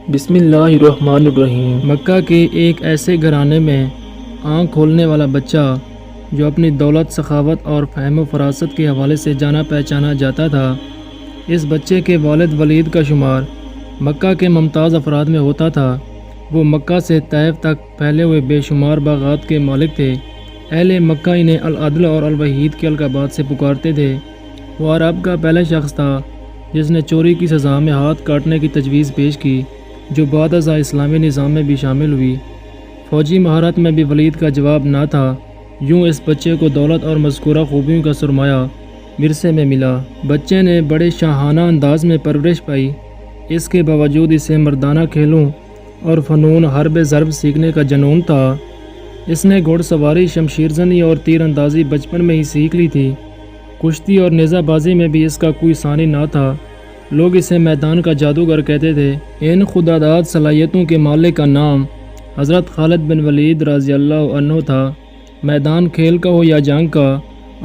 بسم اللہ الرحمن الرحیم۔ مکہ کے ایک ایسے گھرانے میں آنکھ کھولنے والا بچہ جو اپنی دولت، سخاوت اور فہم و فراست کے حوالے سے جانا پہچانا جاتا تھا۔ اس بچے کے والد ولید کا شمار مکہ کے ممتاز افراد میں ہوتا تھا۔ وہ مکہ سے طائف تک پھیلے ہوئے بے شمار باغات کے مالک تھے۔ اہل مکہ انہیں العدل اور الوحید کے القابات سے پکارتے تھے۔ وہ عرب کا پہلا شخص تھا جس نے چوری کی سزا میں ہاتھ کاٹنے کی تجویز پیش کی، جو بعد ازاں اسلامی نظام میں بھی شامل ہوئی۔ فوجی مہارت میں بھی ولید کا جواب نہ تھا۔ یوں اس بچے کو دولت اور مذکورہ خوبیوں کا سرمایہ ورثے میں ملا۔ بچے نے بڑے شاہانہ انداز میں پرورش پائی۔ اس کے باوجود اسے مردانہ کھیلوں اور فنون حرب ضرب سیکھنے کا جنون تھا۔ اس نے گھوڑ سواری، شمشیر زنی اور تیر اندازی بچپن میں ہی سیکھ لی تھی۔ کشتی اور نیزہ بازی میں بھی اس کا کوئی ثانی نہ تھا۔ لوگ اسے میدان کا جادوگر کہتے تھے۔ ان خداداد صلاحیتوں کے مالک کا نام حضرت خالد بن ولید رضی اللہ عنہ تھا۔ میدان کھیل کا ہو یا جنگ کا،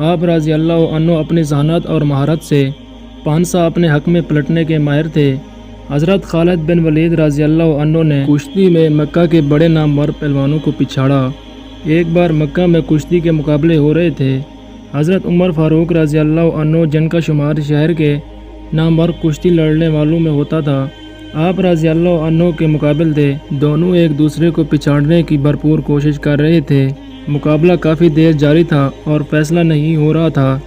آپ رضی اللہ عنہ اپنی ذہانت اور مہارت سے پانسا اپنے حق میں پلٹنے کے ماہر تھے۔ حضرت خالد بن ولید رضی اللہ عنہ نے کشتی میں مکہ کے بڑے نامور پہلوانوں کو پچھاڑا۔ ایک بار مکہ میں کشتی کے مقابلے ہو رہے تھے۔ حضرت عمر فاروق رضی اللہ عنہ، جن کا شمار شہر کے نامور کشتی لڑنے والوں میں ہوتا تھا، آپ رضی اللہ عنہ کے مقابل تھے۔ دونوں ایک دوسرے کو پچھاڑنے کی بھرپور کوشش کر رہے تھے۔ مقابلہ کافی دیر جاری تھا اور فیصلہ نہیں ہو رہا تھا۔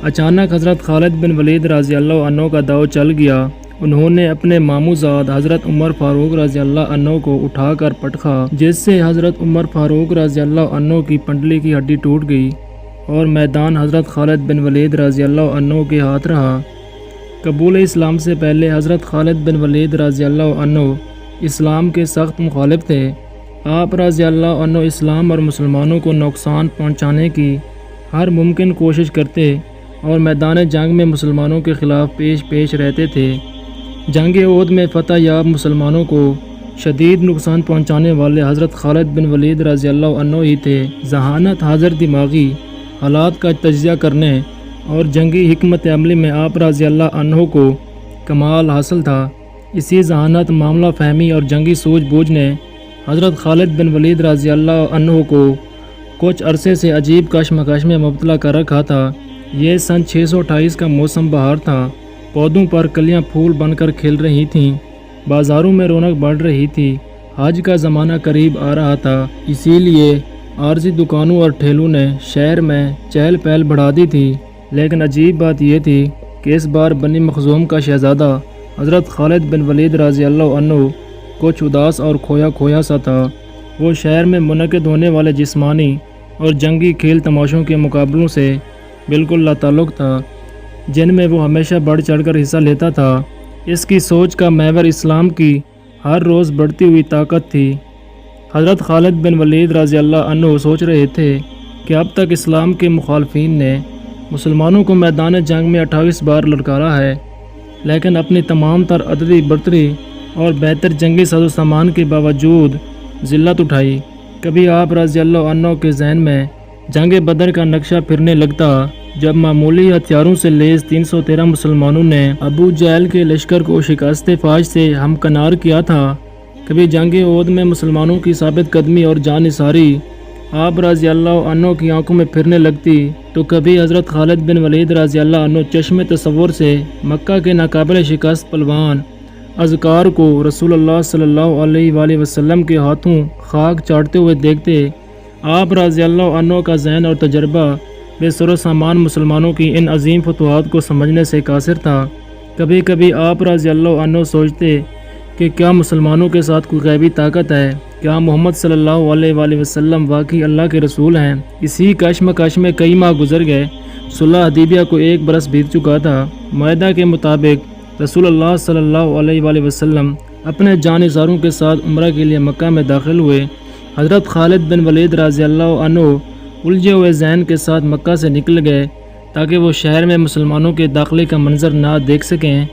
اچانک حضرت خالد بن ولید رضی اللہ عنہ کا داؤ چل گیا۔ انہوں نے اپنے ماموں زاد حضرت عمر فاروق رضی اللہ عنہ کو اٹھا کر پٹخا، جس سے حضرت عمر فاروق رضی اللہ عنہ کی پنڈلی کی ہڈی ٹوٹ گئی اور میدان حضرت خالد بن ولید رضی اللہ عنہ کے ہاتھ رہا۔ قبول اسلام سے پہلے حضرت خالد بن ولید رضی اللہ عنہ اسلام کے سخت مخالف تھے۔ آپ رضی اللہ عنہ اسلام اور مسلمانوں کو نقصان پہنچانے کی ہر ممکن کوشش کرتے اور میدان جنگ میں مسلمانوں کے خلاف پیش رہتے تھے۔ جنگ احد میں فتح یاب مسلمانوں کو شدید نقصان پہنچانے والے حضرت خالد بن ولید رضی اللہ عنہ ہی تھے۔ ذہانت، حاضر دماغی حالات کا تجزیہ کرنے اور جنگی حکمت عملی میں آپ رضی اللہ عنہ کو کمال حاصل تھا۔ اسی ذہانت، معاملہ فہمی اور جنگی سوجھ بوجھ نے حضرت خالد بن ولید رضی اللہ عنہ کو کچھ عرصے سے عجیب کشمکش میں مبتلا کر رکھا تھا۔ یہ سن 628 کا موسم بہار تھا۔ پودوں پر کلیاں پھول بن کر کھل رہی تھیں۔ بازاروں میں رونق بڑھ رہی تھی۔ حج کا زمانہ قریب آ رہا تھا، اسی لیے عارضی دکانوں اور ٹھیلوں نے شہر میں چہل پہل بڑھا دی تھی۔ لیکن عجیب بات یہ تھی کہ اس بار بنی مخزوم کا شہزادہ حضرت خالد بن ولید رضی اللہ عنہ کچھ اداس اور کھویا سا تھا۔ وہ شہر میں منعقد ہونے والے جسمانی اور جنگی کھیل تماشوں کے مقابلوں سے بالکل لا تعلق تھا، جن میں وہ ہمیشہ بڑھ چڑھ کر حصہ لیتا تھا۔ اس کی سوچ کا محور اسلام کی ہر روز بڑھتی ہوئی طاقت تھی۔ حضرت خالد بن ولید رضی اللہ عنہ سوچ رہے تھے کہ اب تک اسلام کے مخالفین نے مسلمانوں کو میدان جنگ میں 28 بار للکارا ہے، لیکن اپنی تمام تر عددی برتری اور بہتر جنگی ساز و سامان کے باوجود ذلت اٹھائی۔ کبھی آپ رضی اللہ عنہ کے ذہن میں جنگ بدر کا نقشہ پھرنے لگتا، جب معمولی ہتھیاروں سے لیس 313 مسلمانوں نے ابو جہل کے لشکر کو شکست فاش سے ہمکنار کیا تھا۔ کبھی جنگ احد میں مسلمانوں کی ثابت قدمی اور جان نثاری آپ رضی اللہ عنہ کی آنکھوں میں پھرنے لگتی، تو کبھی حضرت خالد بن ولید رضی اللہ عنہ چشم تصور سے مکہ کے ناقابل شکست پلوان اذکار کو رسول اللہ صلی اللہ علیہ وآلہ وسلم کے ہاتھوں خاک چاٹتے ہوئے دیکھتے۔ آپ رضی اللہ عنہ کا ذہن اور تجربہ بے سر و سامان مسلمانوں کی ان عظیم فتوحات کو سمجھنے سے قاصر تھا۔ کبھی کبھی آپ رضی اللہ عنہ سوچتے کہ کیا مسلمانوں کے ساتھ کوئی غیبی طاقت ہے؟ کیا محمد صلی اللہ علیہ وآلہ وسلم واقعی اللہ کے رسول ہیں؟ اسی کشمکش میں کئی ماہ گزر گئے۔ صلح حدیبیہ کو 1 برس بیت چکا تھا۔ معاہدہ کے مطابق رسول اللہ صلی اللہ علیہ وآلہ وسلم اپنے جانثاروں کے ساتھ عمرہ کے لیے مکہ میں داخل ہوئے۔ حضرت خالد بن ولید رضی اللہ عنہ الجھے ہوئے ذہن کے ساتھ مکہ سے نکل گئے تاکہ وہ شہر میں مسلمانوں کے داخلے کا منظر نہ دیکھ سکیں۔